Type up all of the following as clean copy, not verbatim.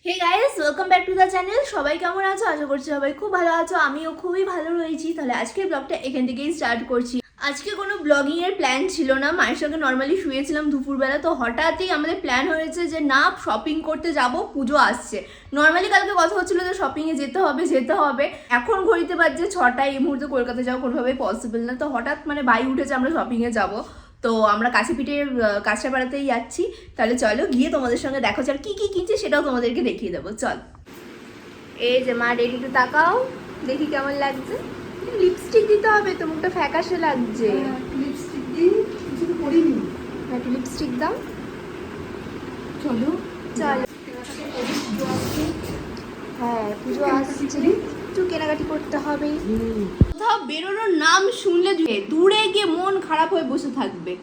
Hey guys, welcome back to the channel. সবাই কেমন আছো? আশা করছি সবাই খুব ভালো আছো। আমিও খুবই ভালো রয়েছি। তাহলে আজকের ব্লগটা এখান থেকেই স্টার্ট করছি। আজকে কোনো ব্লগিং এর প্ল্যান ছিল না। মায়ের সঙ্গে নর্মালি শুয়েছিলাম দুপুরবেলা, তো হঠাৎই আমাদের প্ল্যান হয়েছে যে না, শপিং করতে যাব, পুজো আসছে। নর্মালি কালকে কথা হচ্ছিল যে শপিংয়ে যেতে হবে। এখন ঘড়িতে বাজছে 6টায়। এই মুহূর্তে কলকাতা যাওয়া কোনোভাবেই পসিবল না। তো হঠাৎ বাই উঠেছে আমরা শপিংয়ে যাব। তো আমরা কাছেপিঠের কাঁচরাপাড়াতেই যাচ্ছি। তাহলে চলো গিয়ে তোমাদের সঙ্গে দেখো আর কি কি কিনছে সেটাও তোমাদেরকে দেখিয়ে দেবো। চল, এই যে মা রেডি, একটু তাকাও দেখি কেমন লাগছে। লিপস্টিক দিতে হবে তো, মুখটা ফ্যাকাশে লাগছে। লিপস্টিক দিই, কিছু করিনি। একটা লিপস্টিক দাও। চলো চল, হ্যাঁ পুজো আসছে, একটু কেনাকাটি করতে হবে। কোথাও বেরোনোর নাম শুনলে দূরে গিয়ে মন খারাপ হয়ে বসে থাকবে।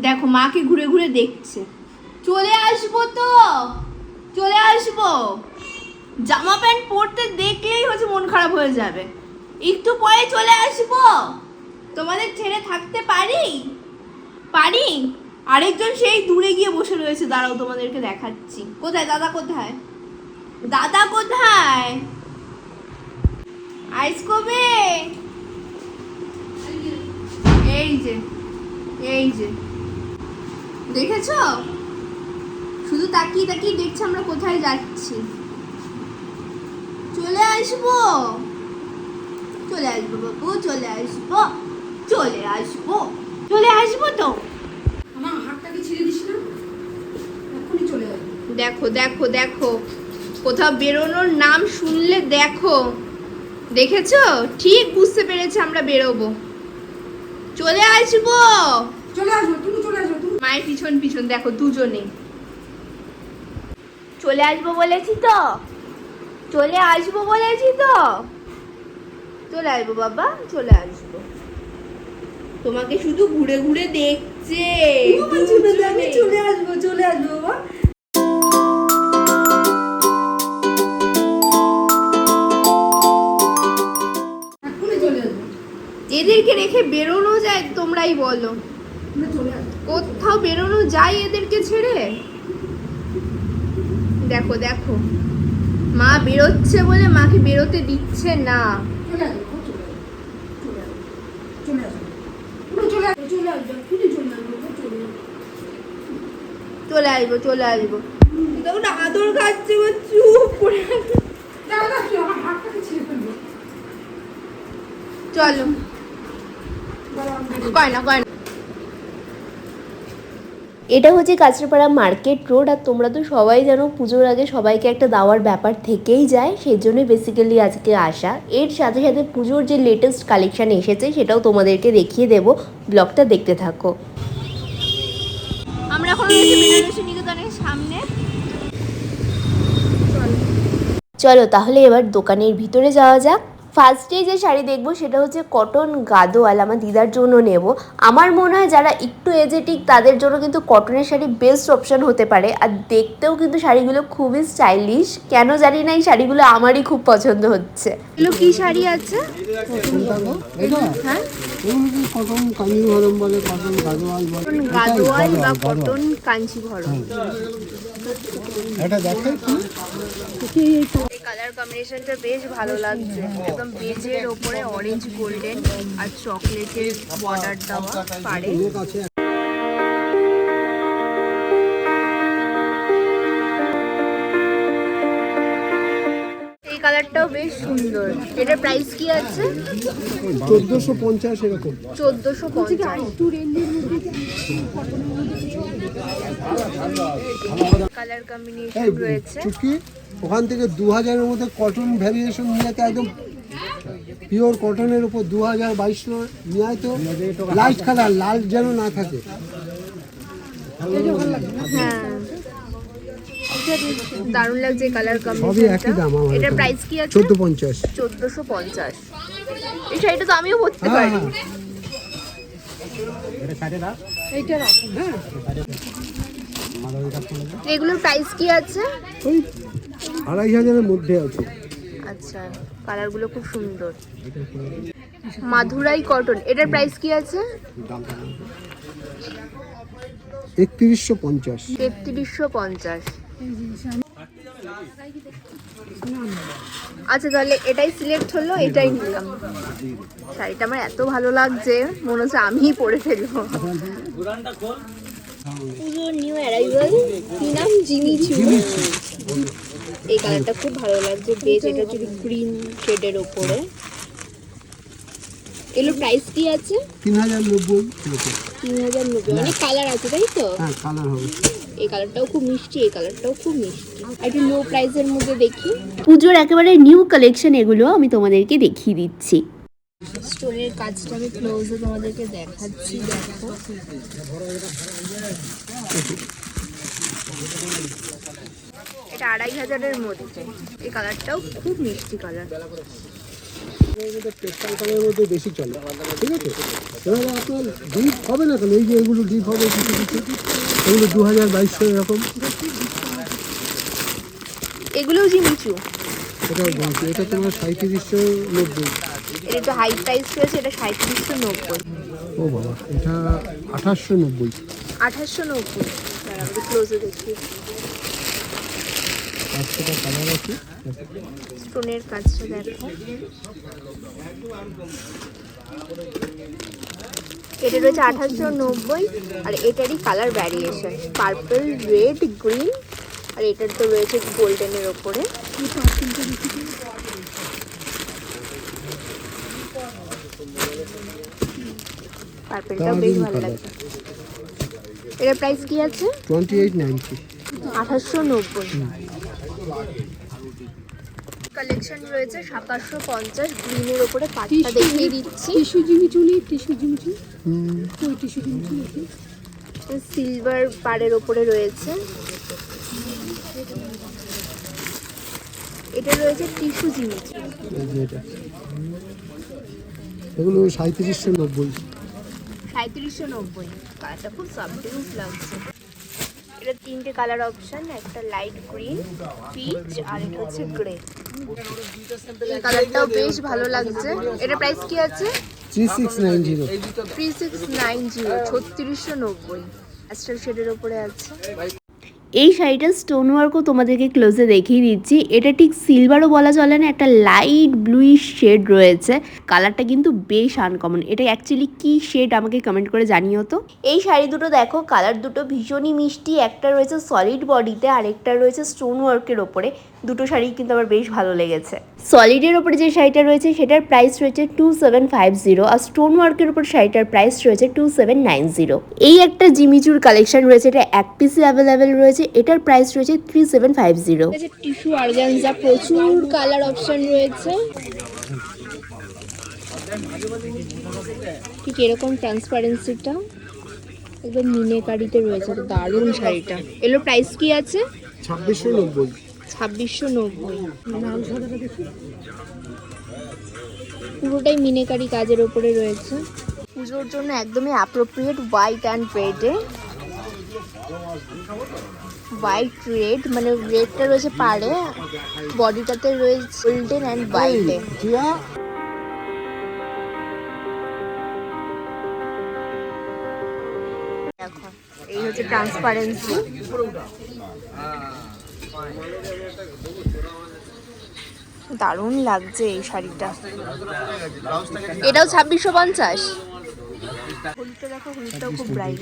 দেখো মাকে ঘুরে ঘুরে দেখছে। চলে আসবো তো, চলে আসবো। জামা প্যান্ট পরতে দেখলেই হচ্ছে মন খারাপ হয়ে যাবে। একটু পরে চলে আসবো। তোমাদের ছেড়ে থাকতে পারি? পারি? আরেকজন সেই দূরে গিয়ে বসে রয়েছে, দাঁড়াও তোমাদেরকে দেখাচ্ছি। কোথায় দাদা? কোথায় দাদা? কোথায়? আইস কবে? এই যে, এই যে দেখেছো? শুধু তাকিয়ে তাকিয়ে দেখছে আমরা কোথায় যাচ্ছি। চলে আসবো, চলে আসবো বাবু, চলে আসবো, চলে আসবো, চলে আসবো তো। আমার হাতটাকে ছিঁড়ে দিস না, এখনই চলে যাবে। দেখো দেখো দেখো, কোথাও বেরোনোর নাম শুনলে দেখো, দেখেছো? ঠিক বুঝতে পেরেছে আমরা বেরোবো। চলে আসবো, চলে আসবো, তুমি চলে আসবো, তুমি। মায়ের পিছন পিছন দেখো দুজনে। চলে আসবো বলেছি তো, চলে আসবো বলেছি তো। চলে আসবো বাবা, চলে আসবো। তোমাকে শুধু ঘুরে ঘুরে দেখছে আমি চলে আসবো, চলে আসবো বাবা। এখনই চলে আসবো। এদেরকে রেখে বেরোনো যায়? তোমরাই বলো, আমরা চলে আসবো। কোথাও বেরোনো যায় এদেরকে ছেড়ে? দেখো দেখো, মা বেরোচ্ছে বলে মাকে বেরোতে দিচ্ছে না। চলে আসবো, চলে আসবো, চলে আসবো, চলে আসবো, চলে আসবো, এখনই চলে আসবো, চলে আসবো। চলে আসবো, চলে আসবো। তখন আদর খাচ্ছে, চুপ করে আছে। দাঁড়া, দাঁড়া, তুই আমার হাতটাকে ছিঁড়ে ফেলবো। চলো, দাঁড়া, আমি কয় না কয় না। এটা হচ্ছে কাঁচরাপাড়া মার্কেট রোড। আর তোমরা তো সবাই জানো পুজোর আগে সবাইকে একটা দেওয়ার ব্যাপার থেকেই যায়, সেই জন্যই বেসিক্যালি আজকে আসা। এর সাথে সাথে পুজোর যে লেটেস্ট কালেকশান এসেছে সেটাও তোমাদেরকে দেখিয়ে দেবো, ব্লগটা দেখতে থাকো। আমরা এখন রয়েছি বেনারসি নিকেতনের সামনে। চলো তাহলে এবার দোকানের ভিতরে যাওয়া যাক। ফার্স্টে যে শাড়ি দেখবো সেটা হচ্ছে কটন গাদোয়াল, আমার দিদার জন্য নেব। আমার মনে হয় যারা একটু এজেটিক তাদের জন্য কিন্তু কটনের শাড়ি বেস্ট অপশন হতে পারে। আর দেখতেও কিন্তু শাড়িগুলো খুবই স্টাইলিশ, কেন জানি না এই শাড়িগুলো আমারই খুব পছন্দ হচ্ছে। এগুলো কি শাড়ি আছে? হ্যাঁ, কটন কাঞ্জিভরম বলে, কটন গাদোয়াল বলে। গাদোয়াল বা কটন কাঞ্চিভরম। এটা দেখাই তো। এই কালার কম্বিনেশনটা বেশ ভালো লাগছে, একদম বেজের ওপরে অরেঞ্জ গোল্ডেন আর চকলেটের বর্ডার দেওয়া পাড়ে। অনেক আছে। এই কালারটাও বেশ সুন্দর। এটার প্রাইস কি আছে? 1450 এরকম। 1450। কালার কম্বিনেশন এই রয়েছে। চুকি ওখান থেকে 2000-এর মধ্যে কটন ভ্যারিয়েশন নিয়ে তো একদম পিওর কটনের উপর 2022 নিয়ে তো লাইট কালার, লাল যেন না থাকে। হ্যাঁ, দারুণ লাগছে কালার সবই একই দাম কম্বিনেশনটা। আমার এটার এখানে। প্রাইস কি আছে? 1450। 1450। এই শাড়িটা তো আমিও পরতে হ্যাঁ পারি। হ্যাঁ। এগুলোর প্রাইস কি আছে? ওই 2500-এর মধ্যে আছে। আচ্ছা, কালারগুলো খুব সুন্দর। মাধুরাই কটন, এটার প্রাইস কি আছে? 3150। 3350। আচ্ছা তাহলে এটাই সিলেক্ট হলো, এটাই নিলাম। শাড়িটা আমার এত ভালো লাগছে, মনে হচ্ছে আমিই পরে ফেলবো। পুজোর নিউ অ্যারাইভাল, কি নাম? জিমি চু। এই কালারটা খুব ভালো লাগছে, বেজ। এটা হচ্ছে গ্রিন শেডের ওপরে। এগুলো প্রাইস কি আছে? 3090। 3090, মানে কালার আছে তাই তো? হ্যাঁ, কালার হবে। এই কালারটাও খুব মিষ্টি, এই কালারটাও খুব মিষ্টি। আর একটু লো প্রাইসের মধ্যে দেখি। পুজোর একেবারে নিউ কালেকশন এগুলো আমি তোমাদেরকে দেখিয়ে দিচ্ছি। স্টোনের কাজটা আমি ক্লোজে তোমাদেরকে দেখাচ্ছি, দেখো। এটা 2500-এর মধ্যে। এই কালারটাও খুব মিষ্টি কালার। পেস্টাল কালারের মধ্যে বেশি চলে, ঠিক আছে? এবারে আপনার ডিপ হবে না কেন? এই যে এগুলো ডিপ হবে কিছু কিছু, এগুলো 2200 এরকম। এগুলোও জিমিচু। এটাও বলছি, এটা তোমার 3790। এটা একটু হাই প্রাইস রয়েছে, এটা 3790। ও বাবা, এটা 2890। 2890। আমি ক্লোজে দেখি। 500টা কালার আছে। স্টোনের কাজটা দেখো। এটা রয়েছে 2890, আর এটারই colour variation purple, red, green, আর এটার তো রয়েছে গোল্ডেনের ওপরে। পার্পলটাও বেশ ভালো লাগছে। এটার প্রাইস কি আছে? 2890। 2890। কালেকশন রয়েছে 2750। গ্রিনের ওপরে পাটটা দেখিয়ে দিচ্ছি। টিস্যু জিমিচু নেই? টিস্যু জিমিচু, ওই টিস্যু জিমিচু দেখি। সিলভার পাড়ের ওপরে রয়েছে। এটা রয়েছে টিস্যু জিমিচু। এই যে এটা, এগুলো 3790। 3790। কালারটা খুব সাবডিউস লাগছে। এটা 3টে কালার অপশন, একটা লাইট গ্রিন, পিচ, আর এটা হচ্ছে গ্রে। এই কালারটাও বেশ ভালো লাগছে। এটা প্রাইস কি আছে? 3690। 3690, 3690। অ্যাস্টার শেডের ওপরে আছে। এই শাড়িটার স্টোন ওয়ার্কও তোমাদেরকে ক্লোজে দেখিয়ে দিচ্ছি। এটা ঠিক সিলভারও বলা চলে না, একটা লাইট ব্লুইশ শেড রয়েছে। কালারটা কিন্তু বেশ আনকমন। এটা অ্যাকচুয়ালি কি শেড আমাকে কমেন্ট করে জানিও তো। এই শাড়ি দুটো দেখো, কালার দুটো ভীষণই মিষ্টি। একটা রয়েছে সলিড বডিতে, আর একটা রয়েছে স্টোন ওয়ার্কের ওপরে। দুটো শাড়ি কিন্তু আমার বেশ ভালো লেগেছে। সলিডের ওপরে যে শাড়িটা রয়েছে সেটার প্রাইস রয়েছে 2750, আর স্টোন ওয়ার্কের ওপর শাড়িটার প্রাইস রয়েছে 2790। এই একটা জিমিচুর কালেকশন রয়েছে, এটা এক পিসে অ্যাভেলেবেল রয়েছে। এটার প্রাইস রয়েছে 3750। টিস্যু অর্গানজা, প্রচুর কালার অপশন রয়েছে। ঠিক এরকম ট্রান্সপারেন্সিটা একদম মিনেকারিতে রয়েছে। দারুণ শাড়িটা। এর প্রাইস কি আছে? 2690। 2690। পুরোটাই মিনেকারি কাজের ওপরে রয়েছে। পুজোর জন্য একদমই অ্যাপ্রোপ্রিয়েট হোয়াইট অ্যান্ড রেডে। হোয়াইট রেড, মানে রেডটা রয়েছে পাড়ে, বডিটাতে রয়েছে গোল্ডেন অ্যান্ড হোয়াইটে। দেখো, এই হচ্ছে ট্রান্সপারেন্সি। দারুণ লাগছে এই শাড়িটা। এটাও 2650। হলুদটা দেখো, হলুদটাও খুব ব্রাইট।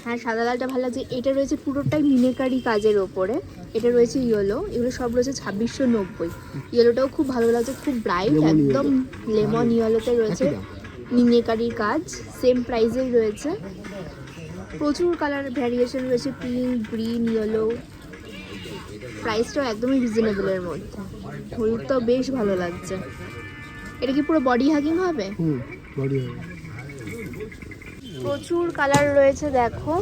হ্যাঁ, সাদা লালটা ভালো লাগছে। এটা রয়েছে পুরোটাই মিনেকারি কাজের ওপরে। এটা রয়েছে ইয়েলো, এগুলো সব রয়েছে 2690। ইয়েলোটাও খুব ভালো লাগছে, খুব ব্রাইট, একদম লেমন ইয়েলোতে রয়েছে মিনেকারির কাজ। সেম প্রাইসেই রয়েছে। প্রচুর কালার ভ্যারিয়েশন রয়েছে, পিঙ্ক, গ্রিন, ইয়েলো। প্রাইসটাও একদমই রিজনেবলের মধ্যে। হলুদটাও বেশ ভালো লাগছে। এটা কি পুরো বডি হাগিং হবে? বডি হবে। প্রচুর কালার রয়েছে দেখো।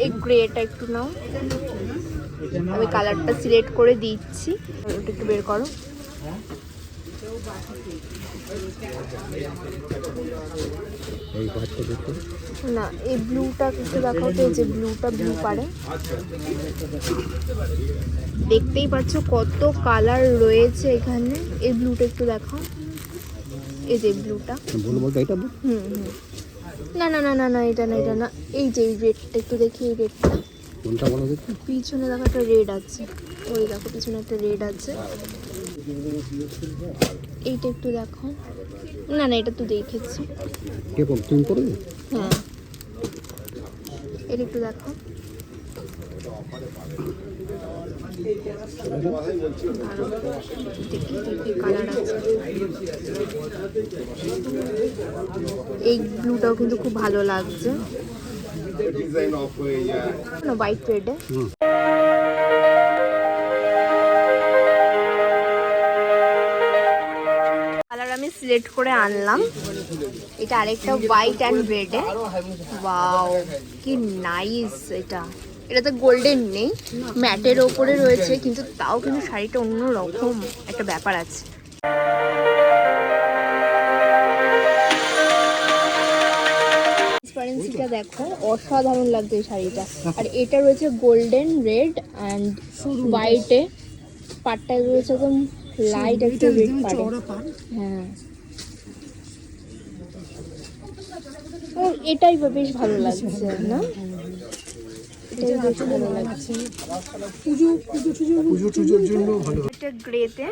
এই গ্রেটা একটু নাও, আমি কালারটা সিলেক্ট করে দিচ্ছি। ওটা একটু বের করো। না, এই ব্লুটা একটু দেখাও তো। এই যে ব্লুটা, ব্লু পারে। দেখতেই পাচ্ছ কত কালার রয়েছে এখানে। এই ব্লুটা একটু দেখাও। এই যে ব্লুটা, না না না না না, এটা না, এটা না। এই যে এই রেডটা একটু দেখি, এই রেডটা। কোনটা বলো দেখি? পিছনে দেখো একটা রেড আছে, ওই দেখো পিছনে একটা রেড আছে। এইটা একটু দেখো। না না, এটা তো দেখেছি। কে বল তুমি করবে? হ্যাঁ, এটা একটু দেখো। কালার আছে, এই ব্লুটাও কিন্তু খুব ভালো লাগছে, হোয়াইট রেডে। কালার আমি সিলেক্ট করে আনলাম। এটা আরেকটা হোয়াইট অ্যান্ড রেডে। ওয়াও, কি নাইস! এটাতে গোল্ডেন নেই, ম্যাটের ওপরে রয়েছে, কিন্তু তাও কিন্তু শাড়িটা অন্য রকম একটা ব্যাপার আছে। ট্রান্সপারেন্সিটা দেখো, অসাধারণ লাগছে এই শাড়িটা। আর এটা রয়েছে গোল্ডেন রেড অ্যান্ড হোয়াইটে, পাটটা রয়েছে একদম লাইট একটা রেড পাড়ে। হ্যাঁ, ও এটাই বেশ ভালো লাগছে না? এটাই বেশ ভালো লাগছে। পুজো টুজোর জন্য ভালো। এটা গ্রেতে।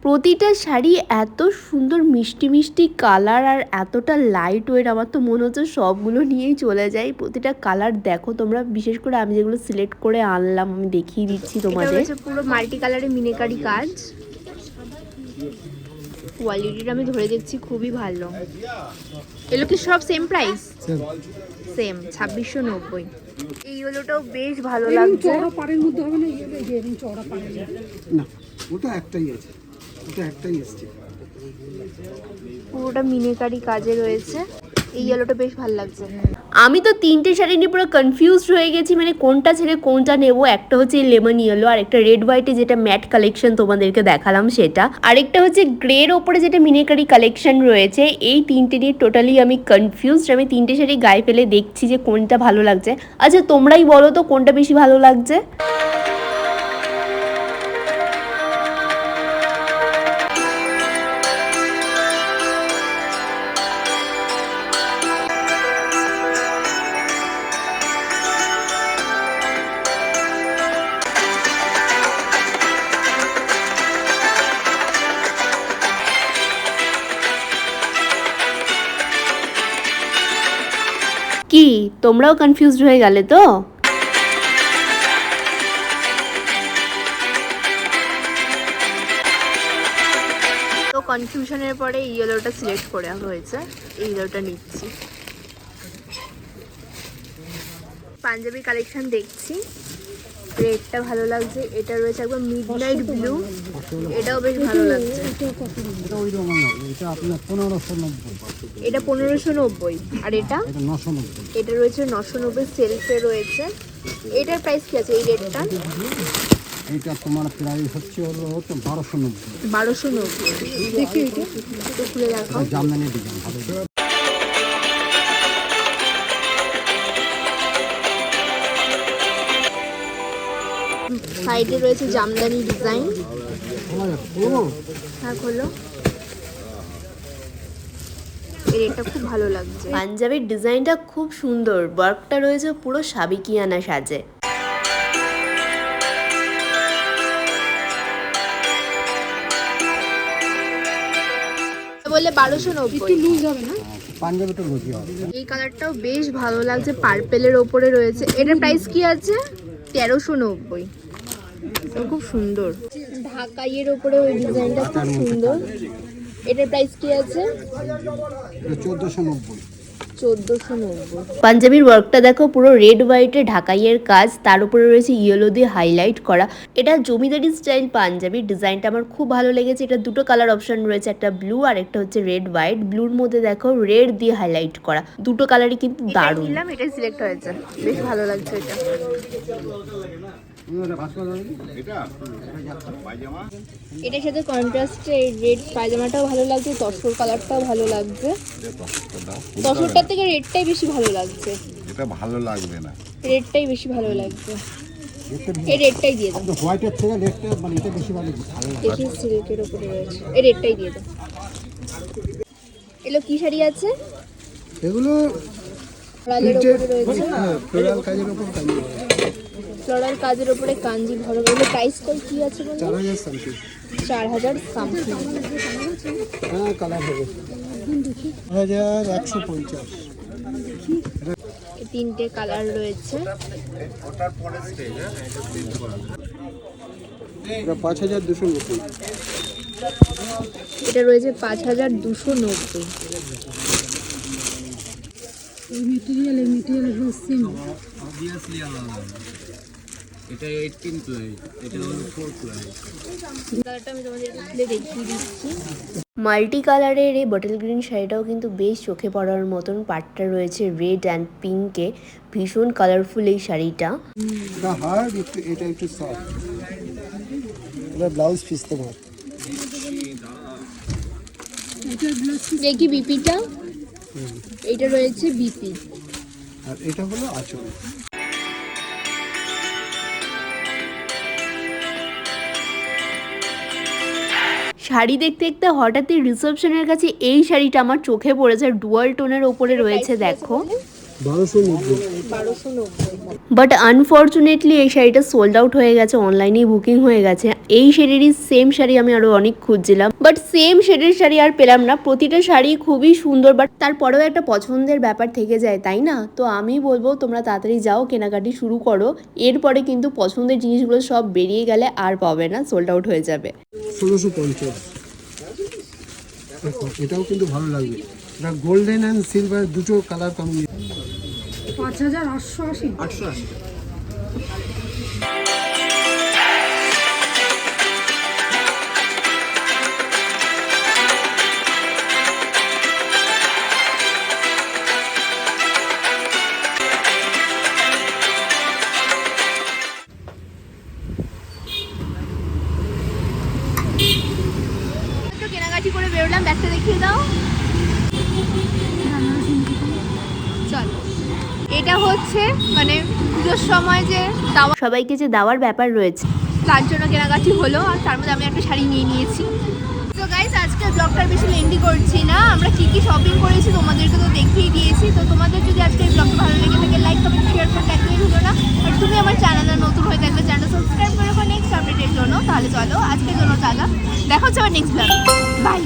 প্রতিটা শাড়ি এত সুন্দর মিষ্টি মিষ্টি কালার আর এতটা লাইট ওয়েট, আমার তো মনে হচ্ছে সবগুলো নিয়েই চলে যাই। প্রতিটা কালার দেখো তোমরা, বিশেষ করে আমি যেগুলো সিলেক্ট করে আনলাম আমি দেখিয়ে দিচ্ছি এটা তোমাদের। রয়েছে পুরো মাল্টি কালারে মিনেকারি কাজ। কোয়ালিটিটা আমি ধরে দেখছি খুবই ভালো। এগুলো কি সব সেম প্রাইস? সেম 2690। এই ইয়েলোটাও বেশ ভালো লাগছে। চওড়া পাড়ের মধ্যে হবে না? এরকম চওড়া পাড়ের না, ওটা একটাই আছে, ওটা একটাই এসছে। পুরোটা মিনেকারি কাজে রয়েছে। এই ইয়েলোটা বেশ ভালো লাগছে। আমি তো তিনটে শাড়ি নিয়ে পুরো কনফিউজড হয়ে গেছি, মানে কোনটা ছেড়ে কোনটা নেব। একটা হচ্ছে লেমন ইয়েলো, আর একটা রেড হোয়াইটে যেটা ম্যাট কালেকশন তোমাদেরকে দেখালাম সেটা, আরেকটা হচ্ছে গ্রের ওপরে যেটা মিনেকারি কালেকশন রয়েছে। এই তিনটে নিয়ে টোটালি আমি কনফিউজড। আমি তিনটে শাড়ি গায়ে ফেলে দেখছি যে কোনটা ভালো লাগছে। আচ্ছা তোমরাই বলো তো কোনটা বেশি ভালো লাগছে। কি তোমরাও কনফিউজড হয়ে গেলে তো? তো কনফিউশনের পরে এই ইয়েলোটা সিলেক্ট করে হয়েছে, এই ইয়েলোটা নিচ্ছি। পাঞ্জাবি কালেকশন দেখছি, রেডটা ভালো লাগছে। এটা রয়েছে একদম মিডনাইট ব্লু, এটাও বেশ ভালো লাগছে। এটা ওই রকম না, এটা আপনার 1590, এটা 1590। আর এটা 990। এটা রয়েছে 990, সেলফে রয়েছে। এটার প্রাইস কি আছে এই রেটটা? এইটা তোমার প্রাইস হচ্ছে হলো 1290। 1290। দেখি এটা একটু খুলে দেখাও। জামদানি ডিজাইন ভালো। সাইডে রয়েছে জামদানি ডিজাইন। ও হ্যাঁ খোলো। এই রেটটা খুব ভালো লাগছে। পাঞ্জাবির ডিজাইনটা খুব সুন্দর, ওয়ার্কটা রয়েছে পুরো সাবিকিয়ানা সাজে। বললে 1290। লুজ হবে না? পাঞ্জাবিটা লুজি হবে। এই কালারটাও বেশ ভালো লাগছে, পার্পেলের ওপরে রয়েছে। এটার প্রাইস কি আছে? 1390। খুব সুন্দর। ঢাকাইয়ের ওপরে ওই ডিজাইনটা খুব সুন্দর। এটার প্রাইস কি আছে? 1490। 1490। পাঞ্জাবির ওয়ার্কটা দেখো, পুরো রেড হোয়াইটে ঢাকাইয়ের কাজ, তার উপরে রয়েছে ইয়েলো দিয়ে হাইলাইট করা। এটা জমিদারি স্টাইল পাঞ্জাবি। ডিজাইনটা আমার খুব ভালো লেগেছে। এটা দুটো কালার অপশন রয়েছে, একটা ব্লু আর একটা হচ্ছে রেড হোয়াইট। ব্লুর মধ্যে দেখো রেড দিয়ে হাইলাইট করা, দুটো কালারই কিন্তু দারুণ। নিলাম, এটাই সিলেক্ট হয়েছে, বেশ ভালো লাগছে এটা। এটার সাথে কন্ট্রাস্টে এই রেড পায়জামাটাও ভালো লাগছে, তসর কালারটাও ভালো লাগছে। তসরটার থেকে রেডটাই বেশি ভালো লাগছে। এটা ভালো লাগবে না, রেডটাই বেশি ভালো লাগছে। এই রেডটাই দিয়ে দাও। হোয়াইটের থেকে রেডটা মানে এটা বেশি ভালো লাগে। দেখি সিল্কের উপরে রয়েছে, এই রেডটাই দিয়ে দাও। এগুলো কি শাড়ি আছে? এগুলো ফ্লোরালের উপরে রয়েছে। ফ্লোরাল কাজের উপর কাজ। ফ্লোরাল কাজের উপরে কাঞ্জি ভরা বলে প্রাইসটা কি আছে বলুন? 4000 সামথিং। 4000 সামথিং। হ্যাঁ কালার হবে 1150। তিনটে কালার রয়েছে। এটা 5290। এটা রয়েছে 5290। এই মেটেরিয়াল সেম। অবভিয়াসলি আলাদা। এটা 18 প্লাই, এটা হলো 4 প্লাই। কালারটা আমি তোমাদের খুলে দেখিয়ে দিচ্ছি। মাল্টি কালারের এই বটল গ্রিন শাড়িটাও কিন্তু বেশ চোখে পড়ার মতন। পাটটা রয়েছে রেড অ্যান্ড পিঙ্কে, ভীষণ কালারফুল এই শাড়িটা। এটা হার্ড, এটা একটু সফট। এটা ব্লাউজ পিস তোমার। দেখি বিপিটা। এইটা রয়েছে বিপি। আর এটা হলো আঁচল। শাড়ি দেখতে দেখতে হঠাৎই রিসেপশনের কাছে এই শাড়িটা আমার চোখে পড়েছে। ডুয়াল টোনের ওপরে রয়েছে দেখো, 1290। বাট আনফর্চুনেটলি এই শাড়িটা সোল্ড আউট হয়ে গেছে, অনলাইনেই বুকিং হয়ে গেছে। এই শেডেরই সেম শাড়ি আমি আরো অনেক খুঁজছিলাম, বাট সেম শেডের শাড়ি আর পেলাম না। প্রতিটা শাড়ি খুবই সুন্দর, বাট তারপরেও একটা পছন্দের ব্যাপার থেকে যায়, তাই না? তো আমি বলবো তোমরা তাড়াতাড়ি যাও, কেনাকাটি শুরু করো। এরপরে কিন্তু পছন্দের জিনিসগুলো সব বেরিয়ে গেলে আর পাবে না, সোল্ড আউট হয়ে যাবে। 1650। দেখো এটাও কিন্তু ভালো লাগবে। এটা গোল্ডেন অ্যান্ড সিলভার দুটো কালার কম্বিনেশন। 5880। 880। তো কেনাকাটি করে বেরোলাম, ব্যাগটা দেখিয়ে দাও। চলো, এটা হচ্ছে মানে পুজোর সময় যে দাওয়া, সবাইকে যে দেওয়ার ব্যাপার রয়েছে, তার জন্য কেনাকাটি হলো। আর তার মধ্যে আমি একটা শাড়ি নিয়ে নিয়েছি। তো গাইস, আজকে ব্লগটা বেশি লেন্দি করছি না। আমরা কি কি শপিং করেছি তোমাদেরকে তো দেখিয়ে দিয়েছি। তো তোমাদের যদি আজকে এই ব্লগটা ভালো লেগে থাকে, লাইক কমেন্ট শেয়ার করতে একদমই ভুলো না। আর তুমি আমার চ্যানেলে নতুন হয়ে থাকলে চ্যানেল সাবস্ক্রাইব করে রাখো নেক্সট আপডেটের জন্য। তাহলে চলো, আজকের জন্য টাটা, দেখা হচ্ছে আবার নেক্সট ব্লগে। বাই।